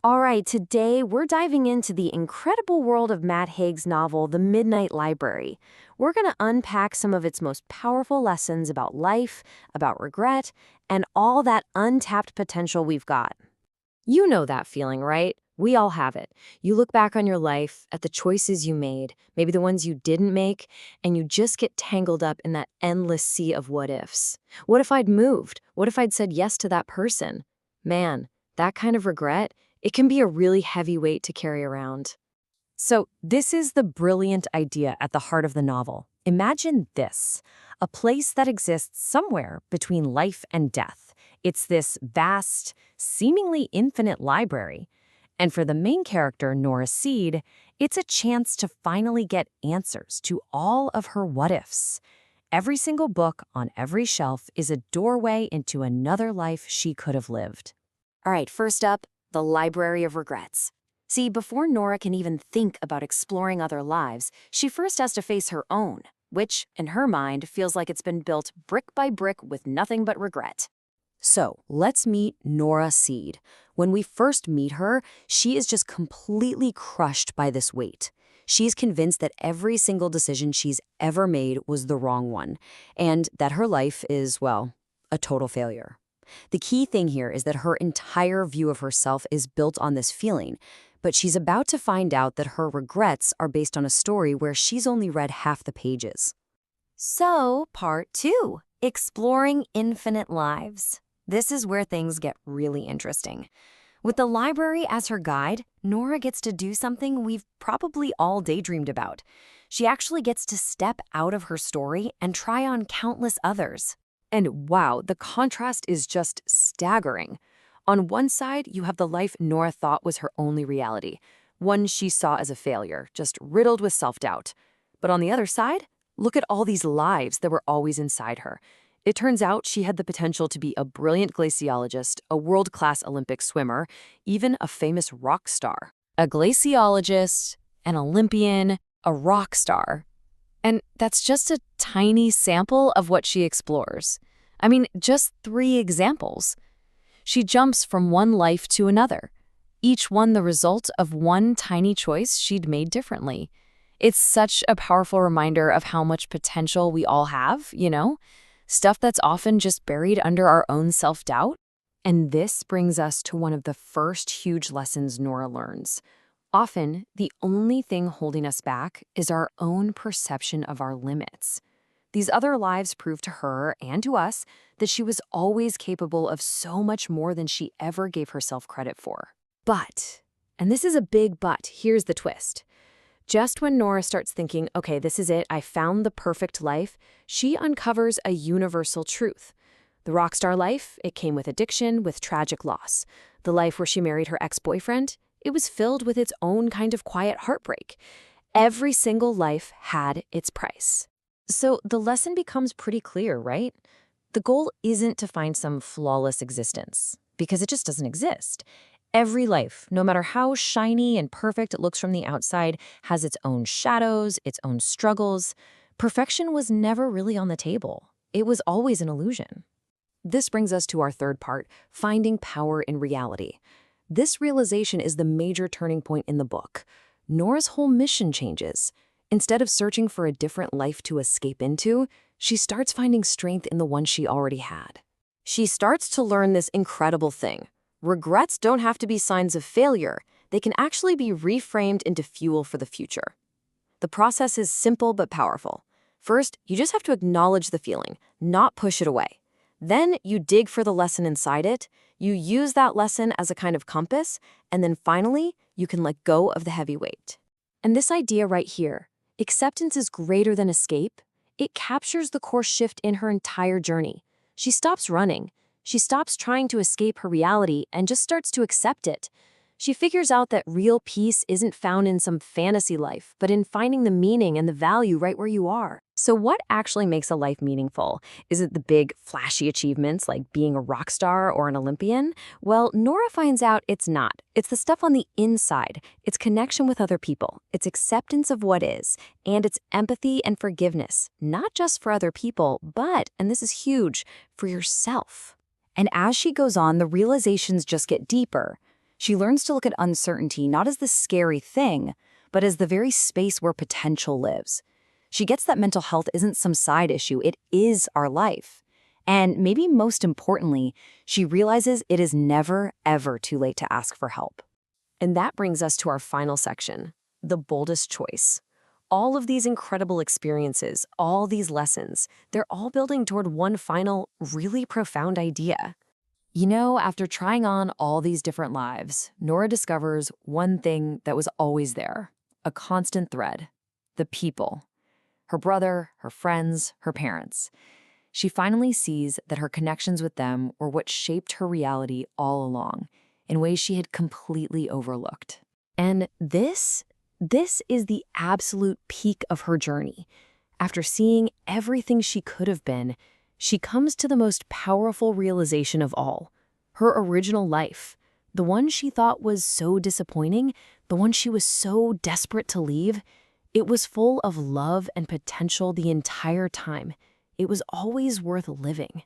All right, today we're diving into the incredible world of Matt Haig's novel, The Midnight Library. We're going to unpack some of its most powerful lessons about life, about regret, and all that untapped potential we've got. You know that feeling, right? We all have it. You look back on your life, at the choices you made, maybe the ones you didn't make, and you just get tangled up in that endless sea of what ifs. What if I'd moved? What if I'd said yes to that person? Man, that kind of regret, it can be a really heavy weight to carry around. So, this is the brilliant idea at the heart of the novel. Imagine this, a place that exists somewhere between life and death. It's this vast, seemingly infinite library. And for the main character, Nora Seed, it's a chance to finally get answers to all of her what-ifs. Every single book on every shelf is a doorway into another life she could have lived. All right, first up, the Library of Regrets. See, before Nora can even think about exploring other lives, she first has to face her own, which, in her mind, feels like it's been built brick by brick with nothing but regret. So, let's meet Nora Seed. When we first meet her, she is just completely crushed by this weight. She's convinced that every single decision she's ever made was the wrong one, and that her life is, well, a total failure. The key thing here is that her entire view of herself is built on this feeling, but she's about to find out that her regrets are based on a story where she's only read half the pages. So, part 2, Exploring Infinite Lives. This is where things get really interesting. With the library as her guide, Nora gets to do something we've probably all daydreamed about. She actually gets to step out of her story and try on countless others. And wow, the contrast is just staggering. On one side, you have the life Nora thought was her only reality, one she saw as a failure, just riddled with self-doubt. But on the other side, look at all these lives that were always inside her. It turns out she had the potential to be a brilliant glaciologist, a world-class Olympic swimmer, even a famous rock star. A glaciologist, an Olympian, a rock star. And that's just a tiny sample of what she explores. I mean, just 3 examples. She jumps from one life to another, each one the result of one tiny choice she'd made differently. It's such a powerful reminder of how much potential we all have, you know? Stuff that's often just buried under our own self-doubt. And this brings us to one of the first huge lessons Nora learns. Often, the only thing holding us back is our own perception of our limits. These other lives prove to her and to us that she was always capable of so much more than she ever gave herself credit for. But, and this is a big but, here's the twist. Just when Nora starts thinking, okay, this is it, I found the perfect life, she uncovers a universal truth. The rock star life, it came with addiction, with tragic loss. The life where she married her ex-boyfriend, it was filled with its own kind of quiet heartbreak. Every single life had its price. So the lesson becomes pretty clear, right? The goal isn't to find some flawless existence, because it just doesn't exist. Every life, no matter how shiny and perfect it looks from the outside, has its own shadows, its own struggles. Perfection was never really on the table. It was always an illusion. This brings us to our third part, finding power in reality. This realization is the major turning point in the book. Nora's whole mission changes. Instead of searching for a different life to escape into, she starts finding strength in the one she already had. She starts to learn this incredible thing. Regrets don't have to be signs of failure. They can actually be reframed into fuel for the future. The process is simple but powerful. First, you just have to acknowledge the feeling, not push it away. Then you dig for the lesson inside it, you use that lesson as a kind of compass, and then finally, you can let go of the heavy weight. And this idea right here, acceptance is greater than escape, it captures the course shift in her entire journey. She stops running. She stops trying to escape her reality and just starts to accept it. She figures out that real peace isn't found in some fantasy life, but in finding the meaning and the value right where you are. So what actually makes a life meaningful? Is it the big, flashy achievements like being a rock star or an Olympian? Well, Nora finds out it's not. It's the stuff on the inside. It's connection with other people. It's acceptance of what is. And it's empathy and forgiveness, not just for other people, but, and this is huge, for yourself. And as she goes on, the realizations just get deeper. She learns to look at uncertainty not as the scary thing, but as the very space where potential lives. She gets that mental health isn't some side issue, it is our life. And maybe most importantly, she realizes it is never, ever too late to ask for help. And that brings us to our final section, the boldest choice. All of these incredible experiences, all these lessons, they're all building toward one final, really profound idea. You know, after trying on all these different lives, Nora discovers one thing that was always there, a constant thread: the people. Her brother, her friends, her parents. She finally sees that her connections with them were what shaped her reality all along, in ways she had completely overlooked. And this is the absolute peak of her journey. After seeing everything she could have been, she comes to the most powerful realization of all: her original life. The one she thought was so disappointing, the one she was so desperate to leave. It was full of love and potential the entire time. It was always worth living.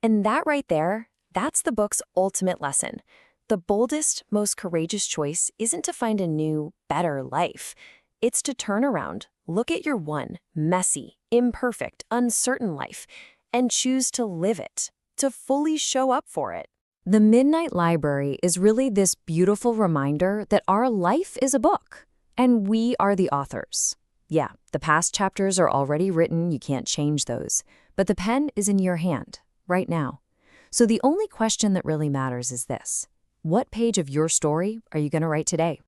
And that right there, that's the book's ultimate lesson. The boldest, most courageous choice isn't to find a new, better life. It's to turn around, look at your one, messy, imperfect, uncertain life, and choose to live it, to fully show up for it. The Midnight Library is really this beautiful reminder that our life is a book, and we are the authors. Yeah, the past chapters are already written, you can't change those, but the pen is in your hand, right now. So the only question that really matters is this: what page of your story are you going to write today?